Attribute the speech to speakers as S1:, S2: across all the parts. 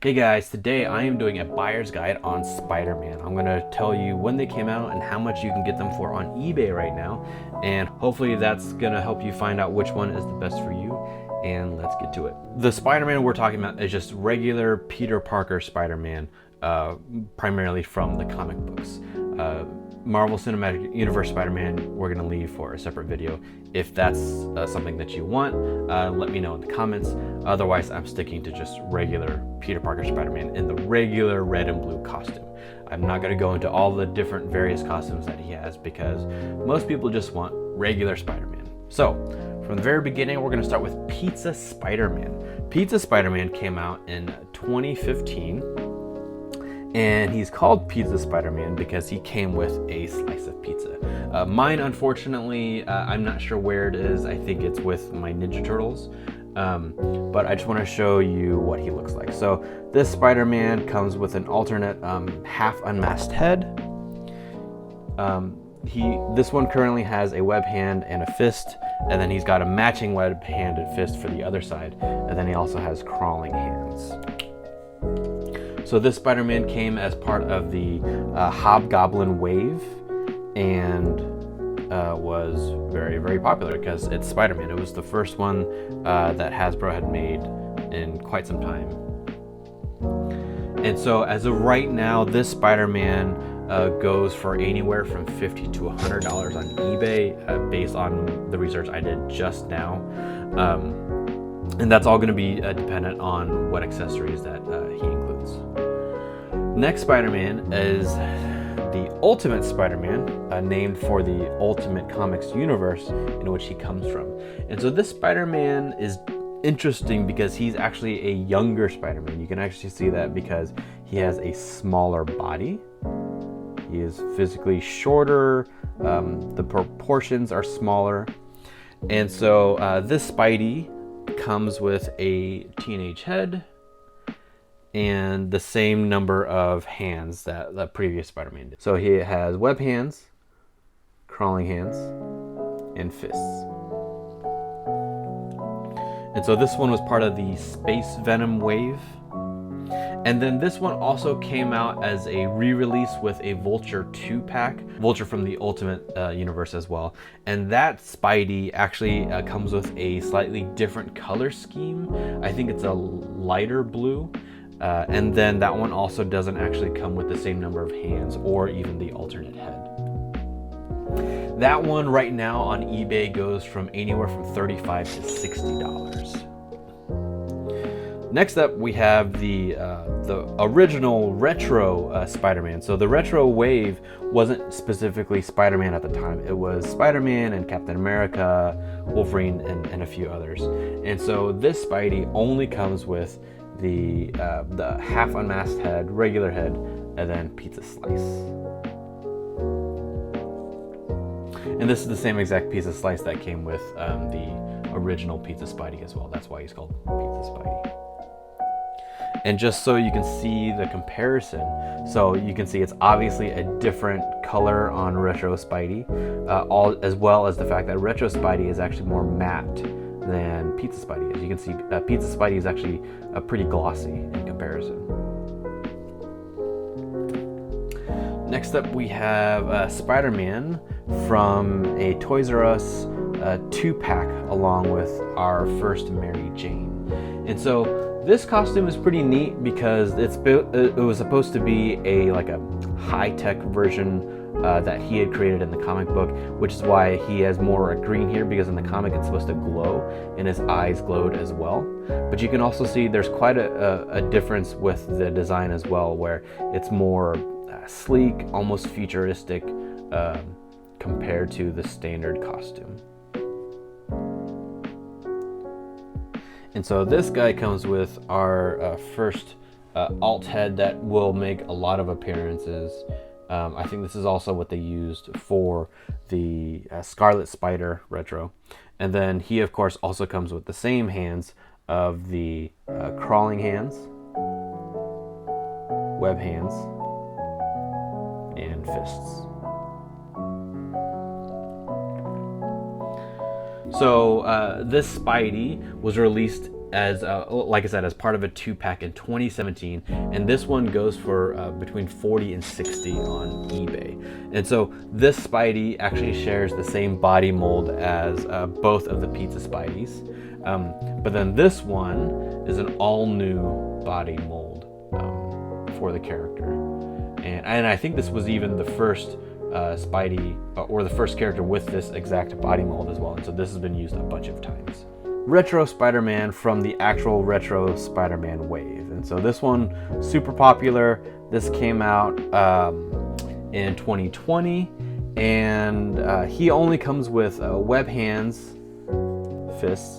S1: Hey guys, today I am doing a buyer's guide on Spider-Man. I'm going to tell you when they came out and how much you can get them for on eBay right now. And hopefully that's going to help you find out which one is the best for you. And let's get to it. The Spider-Man we're talking about is just regular Peter Parker Spider-Man, primarily from the comic books. Marvel Cinematic Universe Spider-Man, we're gonna leave for a separate video. If that's something that you want, let me know in the comments. Otherwise, I'm sticking to just regular Peter Parker Spider-Man in the regular red and blue costume. I'm not gonna go into all the different various costumes that he has because most people just want regular Spider-Man. So, from the very beginning, we're gonna start with Pizza Spider-Man. Pizza Spider-Man came out in 2015. And he's called Pizza Spider-Man because he came with a slice of pizza. Mine, unfortunately, I'm not sure where it is. I think it's with my Ninja Turtles. But I just want to show you what he looks like. So this Spider-Man comes with an alternate half unmasked head. This one currently has a web hand and a fist, and then he's got a matching web hand and fist for the other side. And then he also has crawling hands. So this Spider-Man came as part of the Hobgoblin wave and was very, very popular because it's Spider-Man. It was the first one that Hasbro had made in quite some time. And so as of right now, this Spider-Man goes for anywhere from $50 to $100 on eBay based on the research I did just now. And that's all going to be dependent on what accessories that he includes. Next Spider-Man is the Ultimate Spider-Man, named for the Ultimate Comics universe in which he comes from. And so this Spider-Man is interesting because he's actually a younger Spider-Man. You can actually see that because he has a smaller body. He is physically shorter. The proportions are smaller. And so this Spidey comes with a teenage head and the same number of hands that the previous Spider-Man did. So he has web hands, crawling hands, and fists. And so this one was part of the Space Venom wave. And then this one also came out as a re-release with a Vulture 2-pack, Vulture from the Ultimate Universe as well. And that Spidey actually comes with a slightly different color scheme. I think it's a lighter blue. And then that one also doesn't actually come with the same number of hands or even the alternate head. That one right now on eBay goes from anywhere from $35 to $60. Next up, we have the original retro Spider-Man. So the retro wave wasn't specifically Spider-Man at the time. It was Spider-Man and Captain America, Wolverine, and a few others. And so this Spidey only comes with the half unmasked head, regular head, and then pizza slice. And this is the same exact pizza slice that came with the original Pizza Spidey as well. That's why he's called Pizza Spidey. And just so you can see the comparison, so you can see it's obviously a different color on Retro Spidey, as well as the fact that Retro Spidey is actually more matte than Pizza Spidey. As you can see, Pizza Spidey is actually pretty glossy in comparison. Next up, we have Spider-Man from a Toys R Us 2-pack along with our first Mary Jane. And so this costume is pretty neat because it was supposed to be a high-tech version that he had created in the comic book, which is why he has more green here, because in the comic it's supposed to glow and his eyes glowed as well. But you can also see there's quite a difference with the design as well, where it's more sleek, almost futuristic compared to the standard costume. And so this guy comes with our first alt head that will make a lot of appearances. I think this is also what they used for the Scarlet Spider retro. And then he, of course, also comes with the same hands of the crawling hands, web hands, and fists. So this Spidey was released as like I said, as part of a 2-pack in 2017, and this one goes for between 40 and 60 on eBay. And so this Spidey actually shares the same body mold as both of the Pizza Spideys, but then this one is an all new body mold for the character, and I think this was even the first Spidey or the first character with this exact body mold as well, and so this has been used a bunch of times. Retro Spider-Man from the actual Retro Spider-Man wave. And so this one, super popular. This came out in 2020, and he only comes with web hands, fists,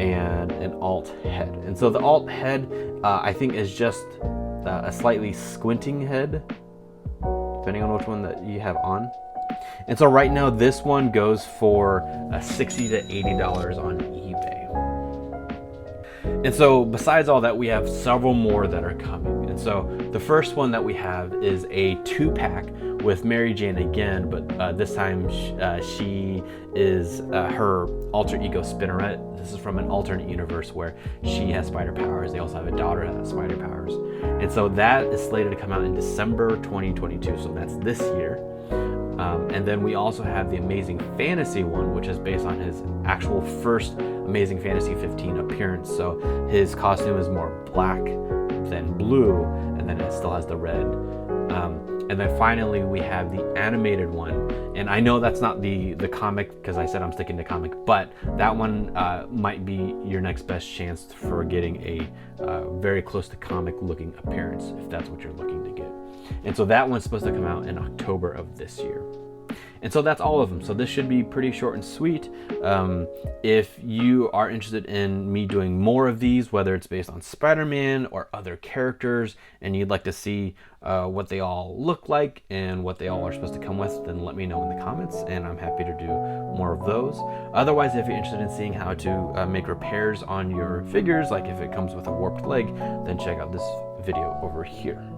S1: and an alt head. And so the alt head, I think, is just a slightly squinting head, depending on which one that you have on. And so right now this one goes for $60 to $80 on eBay. And so besides all that, we have several more that are coming. And so the first one that we have is a 2-pack with Mary Jane again, but this time she is her alter ego Spinneret. This is from an alternate universe where she has spider powers. They also have a daughter that has spider powers. And so that is slated to come out in December 2022, so that's this year. And then we also have the Amazing Fantasy one, which is based on his actual first Amazing Fantasy 15 appearance. So his costume is more black than blue, and then it still has the red. And then finally we have the animated one. And I know that's not the comic, because I said I'm sticking to comic, but that one might be your next best chance for getting a very close to comic looking appearance, if that's what you're looking to get. And so that one's supposed to come out in October of this year. And so that's all of them. So this should be pretty short and sweet. If you are interested in me doing more of these, whether it's based on Spider-Man or other characters, and you'd like to see what they all look like and what they all are supposed to come with, then let me know in the comments, and I'm happy to do more of those. Otherwise, if you're interested in seeing how to make repairs on your figures, like if it comes with a warped leg, then check out this video over here.